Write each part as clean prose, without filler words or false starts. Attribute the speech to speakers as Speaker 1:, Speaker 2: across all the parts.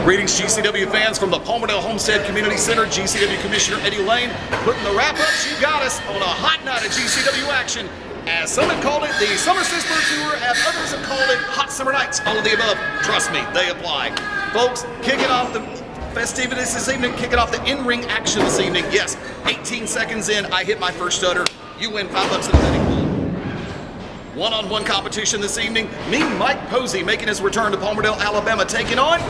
Speaker 1: Greetings, GCW fans from the Palmerdale Homestead Community Center. GCW Commissioner Eddie Layne putting the wrap-ups. You got us on a hot night of GCW action. As some have called it the Summer Sister Tour, as others have called it Hot Summer Nights. All of the above. Trust me, they apply. Folks, kicking off the festivities this evening, kicking off the in-ring action this evening. Yes, 18 seconds in, I hit my first stutter. You win $5 in a betting pool. One-on-one competition this evening. Me, Mike Posey, making his return to Palmerdale, Alabama, taking on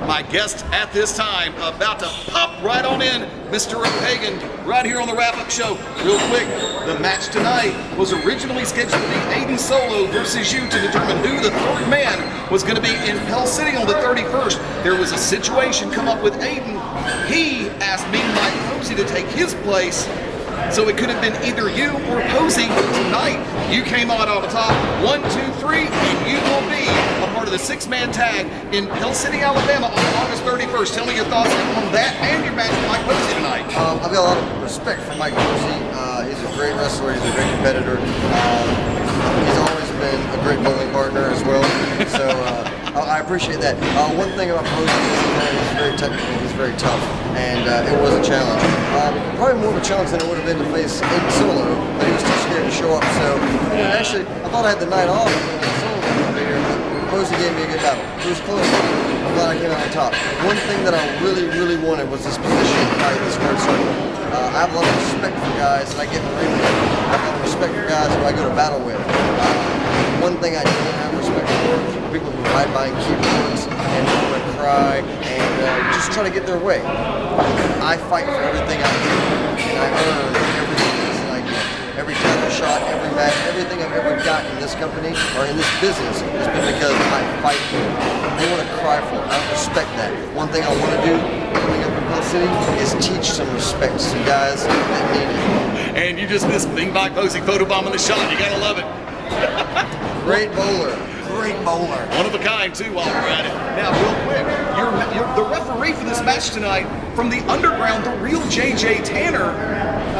Speaker 1: my guest at this time, about to pop right on in, Mr. O'Hagan, right here on the wrap-up show. Real quick, the match tonight was originally scheduled to be Aiden Solo versus you to determine who the third man was going to be in Pell City on the 31st. There was a situation come up with Aiden. He asked me, Mike Posey, to take his place. So it could have been either you or Posey tonight. You came out on the top, 1, 2, 3, and you will be a part of the 6-man tag in Pell City, Alabama on August 31st. Tell me your thoughts on that and your match with Mike Posey tonight.
Speaker 2: I've got a lot of respect for Mike Posey. He's a great wrestler, he's a great competitor. He's always been a great bowling partner as well. So I appreciate that. One thing about Posey is that he's very technical, he's very tough, and it was a challenge. Probably more of a challenge than it would have been to face Aiden Solo, but he was too scared to show up. So actually, I thought I had the night off when Solo came over here, but Posey gave me a good battle. It was close. I'm glad I came out on top. One thing that I really wanted was this position fight in the squared circle. I have a lot of respect for guys that I get in the ring with. I have a lot of respect for guys who I go to battle with. One thing I don't have respect for are people who hide behind keyboards and want to cry and just try to get their way. I fight for everything I do, and I earn everything that I get. Every title shot, every match, everything I've ever got in this company or in this business has been because I fight for it. They want to cry for it. I respect that. One thing I want to do coming up in Pell City is teach some respect to some guys that need it.
Speaker 1: And you just missed Bing Mike Posey photobombing the shot. You gotta love it.
Speaker 2: Great bowler. Great bowler.
Speaker 1: One of a kind, too, while we're at it. Now, real quick, you're the referee for this match tonight from the underground, the real J.J. Tanner.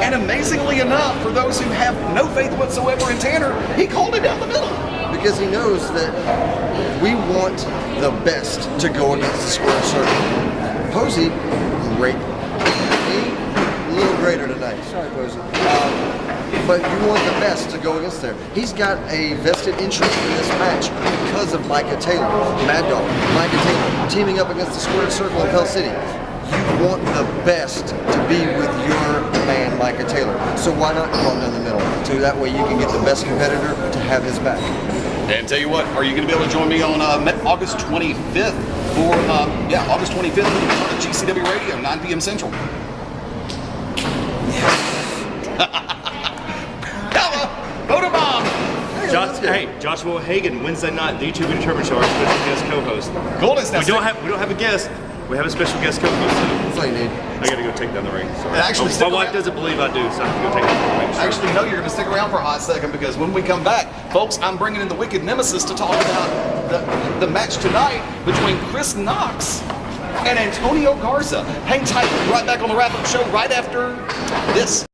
Speaker 1: And amazingly enough, for those who have no faith whatsoever in Tanner, he called it down the middle.
Speaker 2: Because he knows that we want the best to go against the square circle. Posey, great. Me, a little greater tonight. Sorry, Posey. But you want the best to go against there. He's got a vested interest in this match because of Micah Taylor, Mad Dog, Micah Taylor, teaming up against the squared circle in Pell City. You want the best to be with your man, Micah Taylor. So why not come down the middle? So that way you can get the best competitor to have his back.
Speaker 1: And tell you what, are you going to be able to join me on August 25th for, August 25th on GCW Radio, 9 p.m. Central?
Speaker 3: Joshua O'Hagan, Wednesday night, the To Be Determined Show, our special guest co-host.
Speaker 1: Goodness,
Speaker 3: we don't have a guest. We have a special guest co-host.
Speaker 2: That's all you need.
Speaker 3: I got to go take down the ring. Sorry.
Speaker 1: Actually,
Speaker 3: my wife doesn't believe I do, so I have to go take down the ring.
Speaker 1: Sure. Actually, no, you're going to stick around for a hot second because when we come back, folks, I'm bringing in the Wicked Nemesis to talk about the match tonight between Chris Knox and Antonio Garza. Hang tight, we'll be right back on the wrap-up show right after this.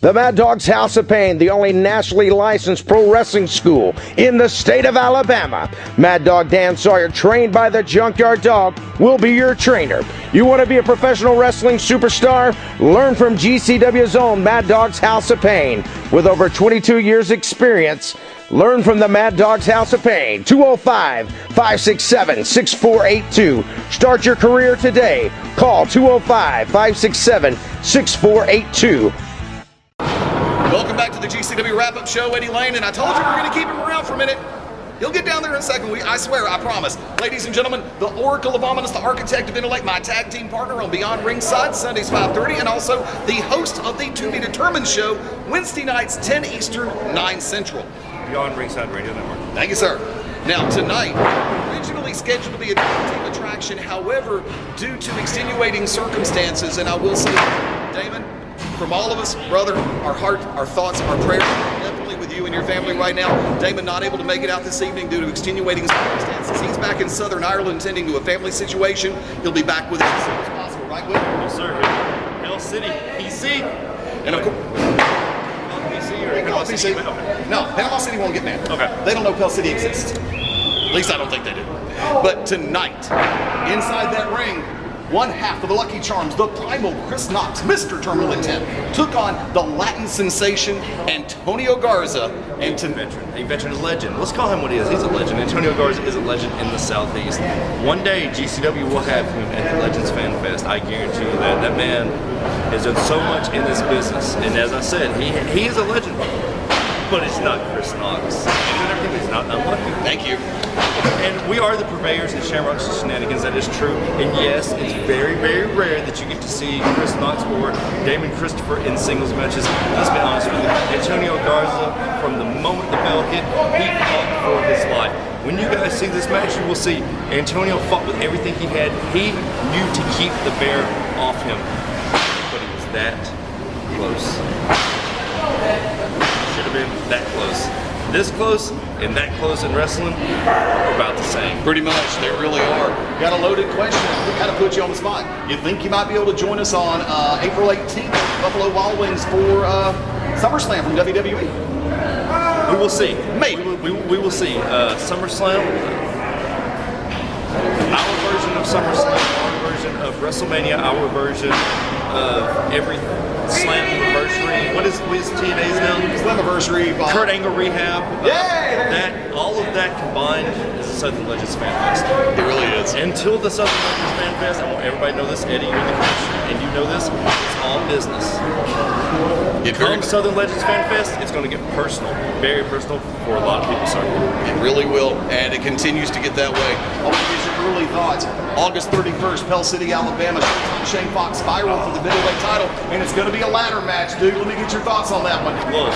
Speaker 4: The Mad Dog's House of Pain, the only nationally licensed pro wrestling school in the state of Alabama. Mad Dog Dan Sawyer, trained by the Junkyard Dog, will be your trainer. You want to be a professional wrestling superstar? Learn from GCW's own Mad Dog's House of Pain. With over 22 years experience, learn from the Mad Dog's House of Pain. 205-567-6482. Start your career today. Call 205-567-6482.
Speaker 1: Welcome back to the GCW Wrap-Up Show, Eddie Layne, and I told you we were going to keep him around for a minute. He'll get down there in a second. I swear, I promise. Ladies and gentlemen, the Oracle of Ominous, the Architect of Intellect, my tag team partner on Beyond Ringside, Sundays 5:30, and also the host of the To Be Determined Show, Wednesday nights 10 Eastern, 9 Central.
Speaker 3: Beyond Ringside Radio Network.
Speaker 1: Thank you, sir. Now, tonight, originally scheduled to be a team attraction, however, due to extenuating circumstances, and I will say, Damon, from all of us, brother, our heart, our thoughts, our prayers are definitely with you and your family right now. Damon not able to make it out this evening due to extenuating circumstances. He's back in Southern Ireland tending to a family situation. He'll be back with us as soon as possible, right, Will?
Speaker 3: Yes, sir. Pell City, PC.
Speaker 1: And of course,
Speaker 3: PC or Panama City?
Speaker 1: No, Panama City won't get mad.
Speaker 3: Okay.
Speaker 1: They don't know Pell City exists. least I don't think they do. But tonight, inside that ring, one half of the Lucky Charms, the primal Chris Knox, Mr. Terminal Intent, took on the Latin sensation Antonio Garza.
Speaker 3: A veteran, a legend. Let's call him what he is. He's a legend. Antonio Garza is a legend in the Southeast. One day, GCW will have him at the Legends Fan Fest. I guarantee you that. That man has done so much in this business. And as I said, he is a legend. But it's not Chris Knox. He's not unlucky.
Speaker 1: Thank you.
Speaker 3: And we are the purveyors of Shamrock's shenanigans, that is true. And yes, it's very, very rare that you get to see Chris Knox or Damon Christopher in singles matches. Let's be honest with you. Antonio Garza, from the moment the bell hit, he fought for his life. When you guys see this match, you will see Antonio fought with everything he had. He knew to keep the bear off him. But he was that close. Should have been that close. This close and that close in wrestling are about the same.
Speaker 1: Pretty much, they really are. Got a loaded question. We kind of put you on the spot. You think you might be able to join us on April 18th at Buffalo Wild Wings for SummerSlam from WWE?
Speaker 3: We will see.
Speaker 1: Maybe.
Speaker 3: We will see. SummerSlam, our version of SummerSlam, our version of WrestleMania, our version of every Slam anniversary. What is TNA's now?
Speaker 1: Slammiversary.
Speaker 3: Kurt Angle Rehab. All of that combined is the Southern Legends Fan Fest.
Speaker 1: It really is.
Speaker 3: Until the Southern Legends Fan Fest, I want everybody to know this. Eddie, you're the commissioner, and you know this. It's all business. Come Southern Legends Fan Fest, it's going to get personal, very personal for a lot of people. Sorry.
Speaker 1: It really will, and it continues to get that way. I want to get your early thoughts. August 31st, Pell City, Alabama. Shane Fox spiral for the middleweight title, and it's going to be a ladder match, dude. Let me get your thoughts on that one.
Speaker 3: Look,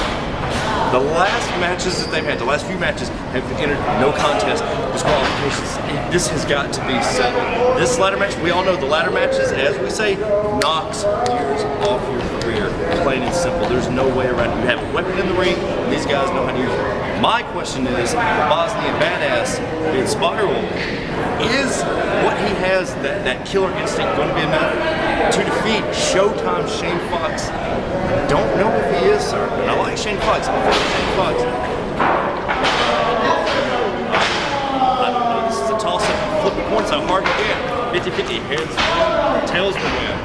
Speaker 3: the last matches that they've had, the last few matches have entered no contest, disqualifications. This has got to be settled. This ladder match, we all know the ladder matches, as we say, knocks years off your career. Plain and simple. There's no way around it. You have a weapon in the ring, and these guys know how to use it. My question is, the Bosnian Badass in Spiral, is what he has, that killer instinct, going to be enough to defeat Showtime Shane Fox? Don't know if he is, sir. I like Shane Fox. I like Shane Fox. I don't know. This is a toss-up. Flip the points how hard you get. 50-50. Heads win, tails will win.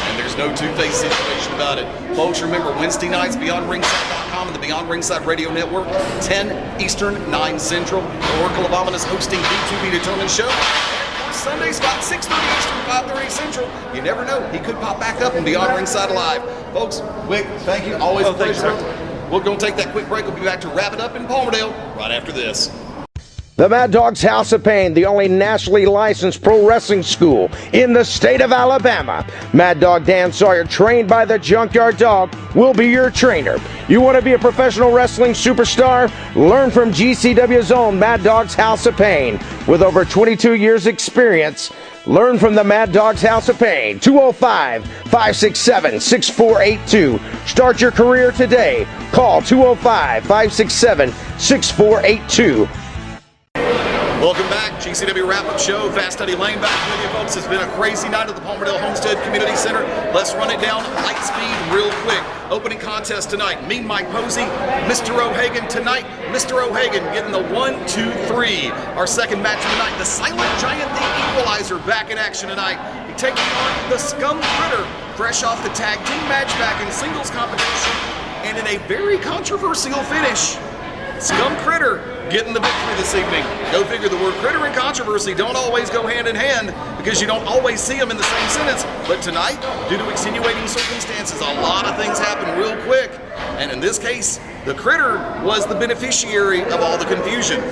Speaker 1: And there's no two-faced situation about it. Folks, remember, Wednesday nights, BeyondRingside.com and the Beyond Ringside Radio Network, 10 Eastern, 9 Central. The Oracle of Ominous hosting the To Be Determined show. Sundays, about 6:30 Eastern, 5:30 Central. You never know. He could pop back up and Beyond Ringside Live. Folks, Wick, thank you. Always a pleasure. We're going to take that quick break. We'll be back to wrap it up in Palmerdale right after this.
Speaker 4: The Mad Dog's House of Pain, the only nationally licensed pro wrestling school in the state of Alabama. Mad Dog Dan Sawyer, trained by the Junkyard Dog, will be your trainer. You want to be a professional wrestling superstar? Learn from GCW's own Mad Dog's House of Pain. With over 22 years experience, learn from the Mad Dog's House of Pain. 205-567-6482. Start your career today. Call 205-567-6482.
Speaker 1: Welcome back, GCW Wrap-Up Show. Fast Eddie Layne back with you, folks. It's been a crazy night at the Palmerdale Homestead Community Center. Let's run it down light speed real quick. Opening contest tonight, Mean Mike Posey, Mr. O'Hagan tonight. Mr. O'Hagan getting the 1-2-3. Our second match of the night, the Silent Giant, the Equalizer, back in action tonight. Taking on the Scum Critter, fresh off the tag team match back in singles competition. And in a very controversial finish, Scum Critter getting the victory this evening. Go figure, the word critter and controversy don't always go hand in hand because you don't always see them in the same sentence. But tonight, due to extenuating circumstances, a lot of things happen real quick. And in this case, the Critter was the beneficiary of all the confusion.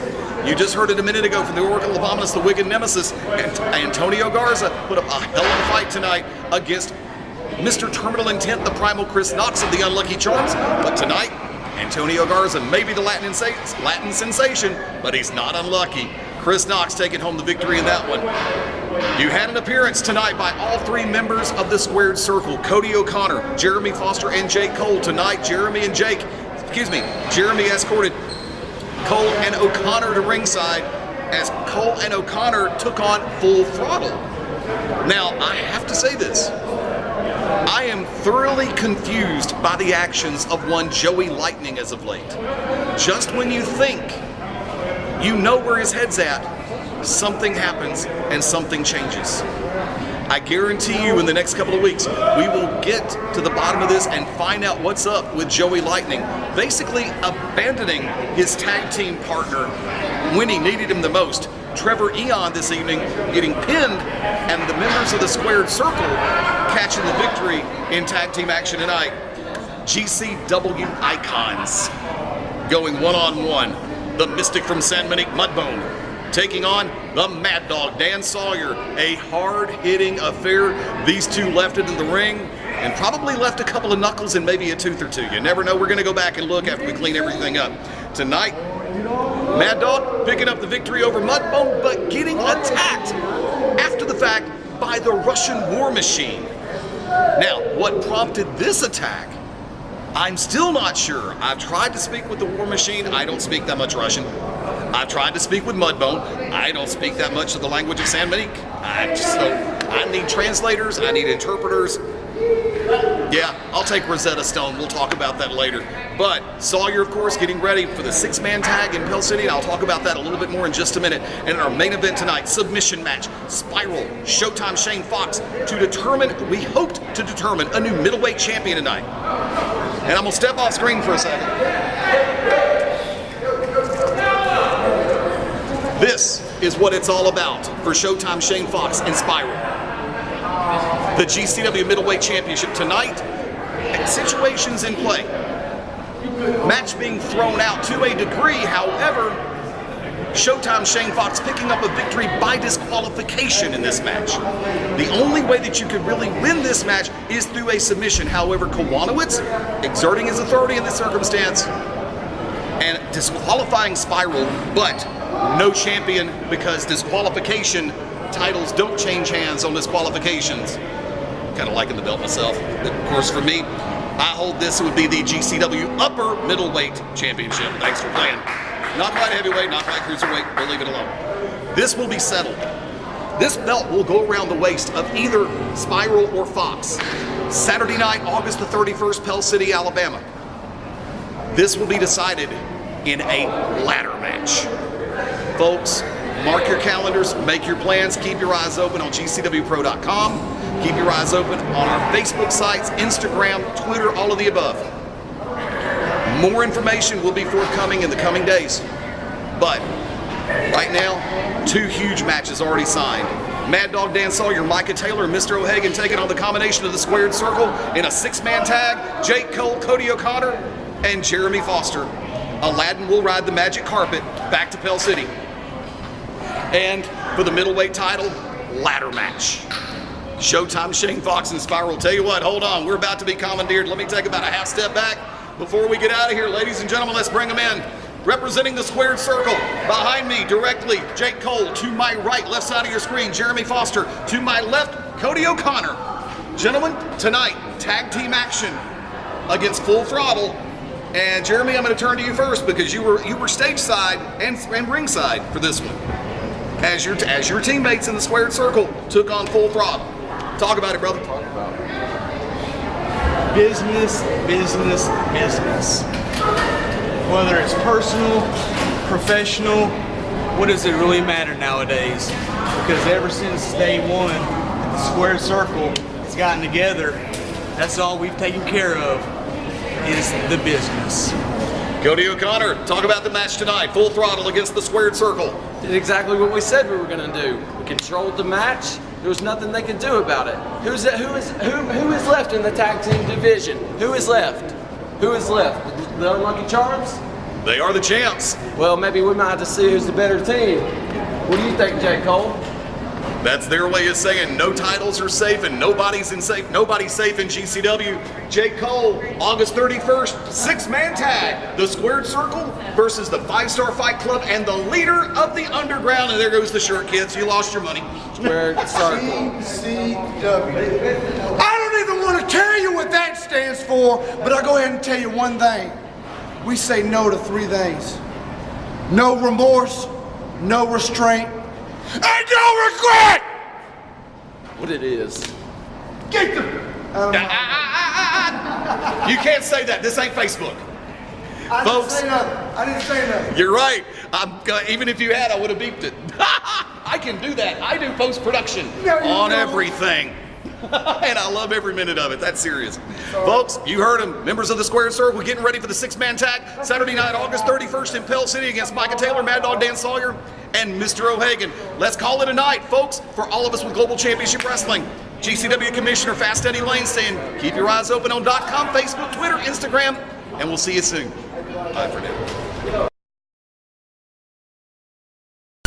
Speaker 1: You just heard it a minute ago from the Oracle of Ominous, the Wicked Nemesis, and Antonio Garza put up a hell of a fight tonight against Mr. Terminal Intent, the Primal Chris Knox of the Unlucky Charms. But tonight, Antonio Garza may be the Latin sensation, but he's not unlucky. Chris Knox taking home the victory in that one. You had an appearance tonight by all three members of the Squared Circle. Cody O'Connor, Jeremy Foster, and Jake Cole. Tonight, Jeremy escorted Cole and O'Connor to ringside as Cole and O'Connor took on Full Throttle. Now, I have to say this. I am thoroughly confused by the actions of one Joey Lightning as of late. Just when you think you know where his head's at, something happens and something changes. I guarantee you in the next couple of weeks, we will get to the bottom of this and find out what's up with Joey Lightning, basically abandoning his tag team partner when he needed him the most. Trevor Eon this evening getting pinned, and the members of the Squared Circle catching the victory in tag team action tonight. GCW Icons going one-on-one. The Mystic from San Monique, Mudbone, taking on the Mad Dog, Dan Sawyer. A hard-hitting affair. These two left it in the ring and probably left a couple of knuckles and maybe a tooth or two. You never know. We're going to go back and look after we clean everything up. Tonight, Mad Dog picking up the victory over Mudbone, but getting attacked after the fact by the Russian War Machine. Now, what prompted this attack? I'm still not sure. I've tried to speak with the War Machine. I don't speak that much Russian. I've tried to speak with Mudbone. I don't speak that much of the language of San Monique. I need translators. I need interpreters. Yeah, I'll take Rosetta Stone. We'll talk about that later. But Sawyer, of course, getting ready for the 6-man tag in Pell City. I'll talk about that a little bit more in just a minute. And in our main event tonight, submission match, Spiral, Showtime Shane Fox, we hoped to determine a new middleweight champion tonight. And I'm going to step off screen for a second. This is what it's all about for Showtime Shane Fox and Spiral. The GCW Middleweight Championship tonight, situations in play. Match being thrown out to a degree, however, Showtime Shane Fox picking up a victory by disqualification in this match. The only way that you could really win this match is through a submission. However, Kowanowitz exerting his authority in this circumstance and disqualifying Spiral, but no champion because disqualification titles don't change hands on disqualifications. Kind of liking the belt myself, but of course for me, I hold this would be the GCW Upper Middleweight Championship. Thanks for playing. Not quite heavyweight, not quite cruiserweight, we'll leave it alone. This will be settled. This belt will go around the waist of either Spiral or Fox. Saturday night, August the 31st, Pell City, Alabama. This will be decided in a ladder match. Folks, mark your calendars, make your plans, keep your eyes open on GCWPro.com. Keep your eyes open on our Facebook sites, Instagram, Twitter, all of the above. More information will be forthcoming in the coming days. But right now, 2 huge matches already signed. Mad Dog Dan Sawyer, Micah Taylor, and Mr. O'Hagan taking on the combination of the Squared Circle in a 6-man tag. Jake Cole, Cody O'Connor, and Jeremy Foster. Aladdin will ride the magic carpet back to Pell City. And for the middleweight title, ladder match. Showtime Shane Fox and Spiral. Tell you what, hold on, we're about to be commandeered. Let me take about a half step back before we get out of here. Ladies and gentlemen, let's bring them in. Representing the Squared Circle, behind me directly, Jake Cole. To my right, left side of your screen, Jeremy Foster. To my left, Cody O'Connor. Gentlemen, tonight, tag team action against Full Throttle. And Jeremy, I'm going to turn to you first because you were stage side and ringside for this one. As your teammates in the Squared Circle took on Full Throttle. Talk about it, brother.
Speaker 5: Talk about it. Business, business, business. Whether it's personal, professional, what does it really matter nowadays? Because ever since day one, the Squared Circle has gotten together. That's all we've taken care of is the business.
Speaker 1: Cody O'Connor, talk about the match tonight. Full Throttle against the Squared Circle.
Speaker 6: Did exactly what we said we were going to do. We controlled the match. There was nothing they could do about it. Who is left in the tag team division? Who is left? Who is left? The Unlucky Charms?
Speaker 1: They are the champs.
Speaker 6: Well, maybe we might have to see who's the better team. What do you think, J. Cole?
Speaker 1: That's their way of saying no titles are safe and nobody's safe in GCW. Jake Cole, August 31st, 6-man tag. The Squared Circle versus the 5-Star Fight Club and the leader of the underground. And there goes the shirt, kids. You lost your money.
Speaker 6: Squared Circle.
Speaker 7: GCW. I don't even want to tell you what that stands for, but I'll go ahead and tell you one thing. We say no to 3 things. No remorse, no restraint, and no regret!
Speaker 6: What it is.
Speaker 7: Get them!
Speaker 1: You can't say that. This ain't Facebook.
Speaker 7: I
Speaker 1: Folks,
Speaker 7: didn't say nothing.
Speaker 1: You're right. Even if you had, I would have beeped it. I can do that. I do post-production
Speaker 7: No, you
Speaker 1: on
Speaker 7: don't.
Speaker 1: everything. And I love every minute of it. That's serious. Folks, you heard him. Members of the Square Circle getting ready for the 6-man tag Saturday night, August 31st in Pell City against Micah Taylor, Mad Dog Dan Sawyer, and Mr. O'Hagan. Let's call it a night, folks, for all of us with Global Championship Wrestling. GCW Commissioner Fast Eddie Layne saying, keep your eyes open on .com, Facebook, Twitter, Instagram, and we'll see you soon. Bye for now.